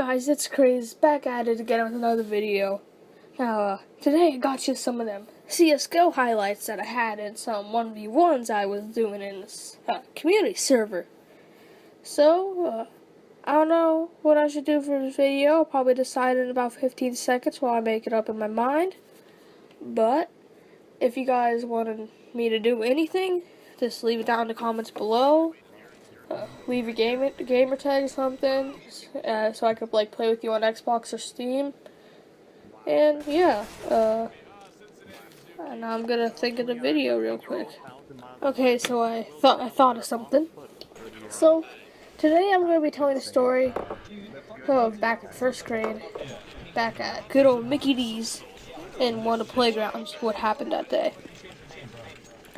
guys, it's Craze, back at it again with another video. Now, today I got you some of them CSGO highlights that I had in some 1v1s I was doing in this community server. So, I don't know what I should do for this video. I'll probably decide in about 15 seconds while I make it up in my mind. But, if you guys wanted me to do anything, just leave it down in the comments below. Leave a gamer tag or something, so I could like play with you on Xbox or Steam. And yeah, and I'm gonna think of the video real quick. Okay, so I thought of something. So today I'm gonna be telling a story of back in first grade, back at good old Mickey D's in one of the playgrounds. What happened that day?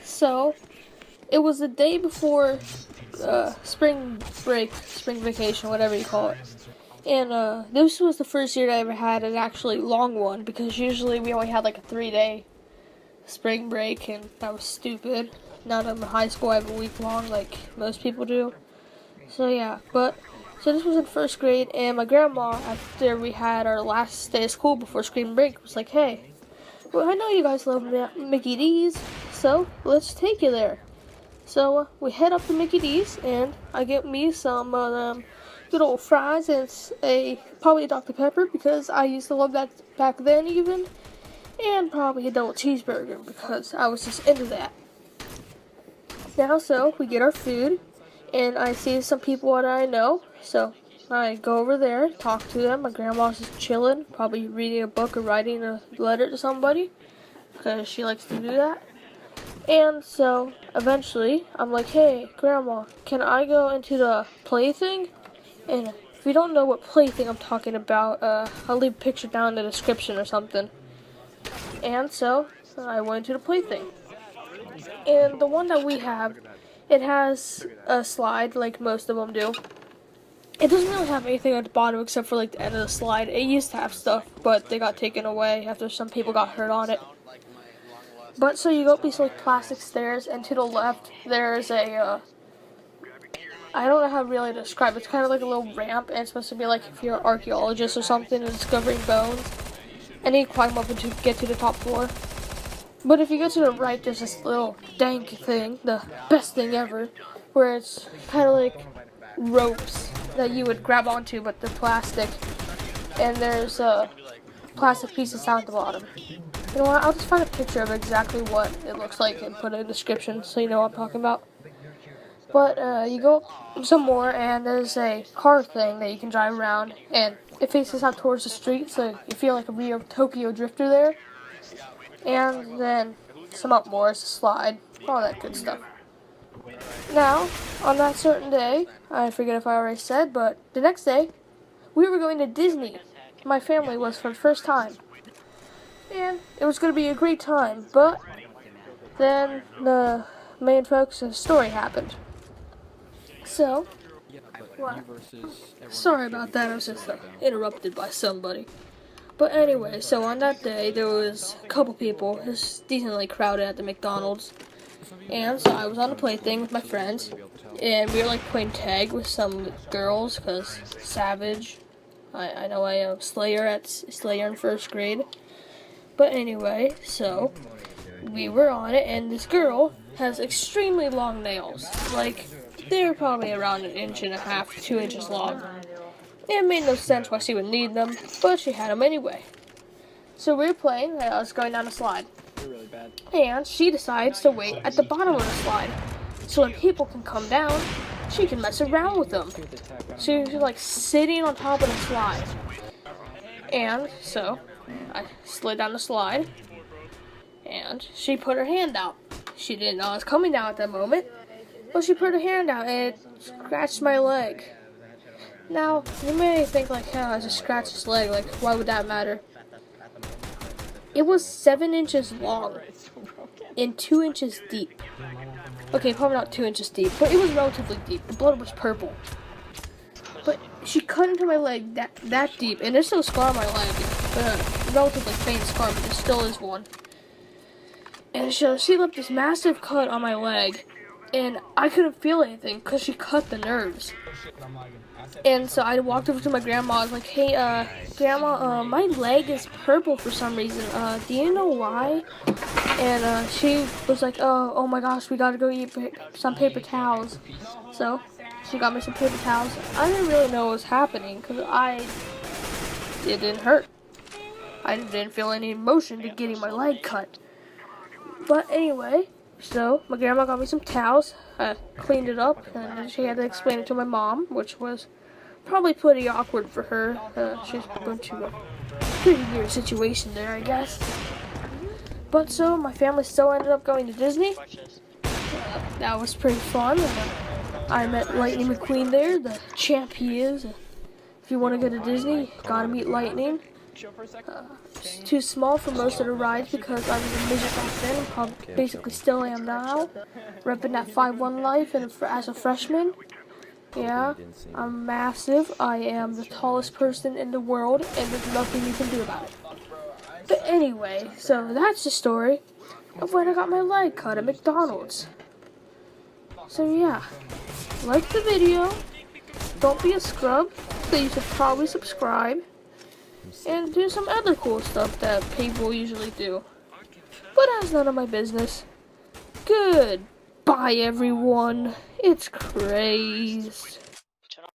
So it was the day before spring break, spring vacation, whatever you call it. And this was the first year I ever had an actually long one, because usually we only had like a 3-day spring break, and that was stupid. Now that I'm in high school, I have a week long like most people do. So yeah, so this was in first grade, and my grandma, after we had our last day of school before spring break, was like, "Hey, well, I know you guys love Mickey D's, so let's take you there." So we head up to Mickey D's, and I get me some good old fries and probably a Dr. Pepper, because I used to love that back then even, and probably a double cheeseburger because I was just into that. Now, so we get our food, and I see some people that I know, so I go over there, talk to them. My grandma's just chilling, probably reading a book or writing a letter to somebody, because she likes to do that. And so, eventually, I'm like, "Hey, Grandma, can I go into the plaything?" And if you don't know what plaything I'm talking about, I'll leave a picture down in the description or something. And so, I went to the plaything. And the one that we have, it has a slide, like most of them do. It doesn't really have anything at the bottom except for, like, the end of the slide. It used to have stuff, but they got taken away after some people got hurt on it. But so you go up these like plastic stairs, and to the left there's a I don't know how to really describe it. It's kind of like a little ramp, and it's supposed to be like if you're an archaeologist or something and discovering bones, and you climb up and get to the top floor. But if you go to the right, there's this little dank thing, the best thing ever, where it's kind of like ropes that you would grab onto, but they're plastic, and there's plastic pieces down at the bottom. You know what, I'll just find a picture of exactly what it looks like and put it in the description so you know what I'm talking about. But you go some more, and there's a car thing that you can drive around, and it faces out towards the street, so you feel like a real Tokyo drifter there. And then some up more, it's a slide, all that good stuff. Now, on that certain day, I forget if I already said, but the next day, we were going to Disney. My family was for the first time. And it was going to be a great time, but then the main focus of the story happened. So, sorry about that, I was just interrupted by somebody. But anyway, so on that day, there was a couple people. It was decently crowded at the McDonald's. And so I was on the plaything with my friends, and we were like playing tag with some girls, because Savage, I know I am Slayer in first grade. But anyway, so we were on it, and this girl has extremely long nails. Like, they're probably around 1.5 to 2 inches long. It made no sense why she would need them, but she had them anyway. So we were playing, and I was going down a slide. And she decides to wait at the bottom of the slide, so when people can come down, she can mess around with them. She was like sitting on top of the slide. And so I slid down the slide, and she put her hand out. She didn't know I was coming down at that moment, but she put her hand out, and it scratched my leg. Now, you may think like, I just scratched his leg, like, why would that matter? It was 7 inches long and 2 inches deep. Okay, probably not 2 inches deep, but it was relatively deep. The blood was purple. But she cut into my leg that deep, and there's still a scar on my leg. A relatively faint scar, but there still is one. And so she left this massive cut on my leg, and I couldn't feel anything because she cut the nerves. And so I walked over to my grandma. I was like, "Hey, grandma, my leg is purple for some reason. Do you know why?" And she was like, "Oh my gosh, we gotta go eat some paper towels." So she got me some paper towels. I didn't really know what was happening because it didn't hurt. I didn't feel any emotion to getting my leg cut. But anyway, so my grandma got me some towels. I cleaned it up, and then she had to explain it to my mom, which was probably pretty awkward for her. She's going to a pretty weird situation there, I guess. But so my family still ended up going to Disney. That was pretty fun. I met Lightning McQueen there, the champ he is. If you want to go to Disney, you gotta meet Lightning. It's too small for most of the rides because I was a midget back then, and basically still am now. Repping that 5'1" life and as a freshman. Yeah, I'm massive. I am the tallest person in the world, and there's nothing you can do about it. But anyway, so that's the story of when I got my leg cut at McDonald's. So yeah, like the video, don't be a scrub, so you should probably subscribe, and do some other cool stuff that people usually do. But that's none of my business. Goodbye everyone, it's crazy.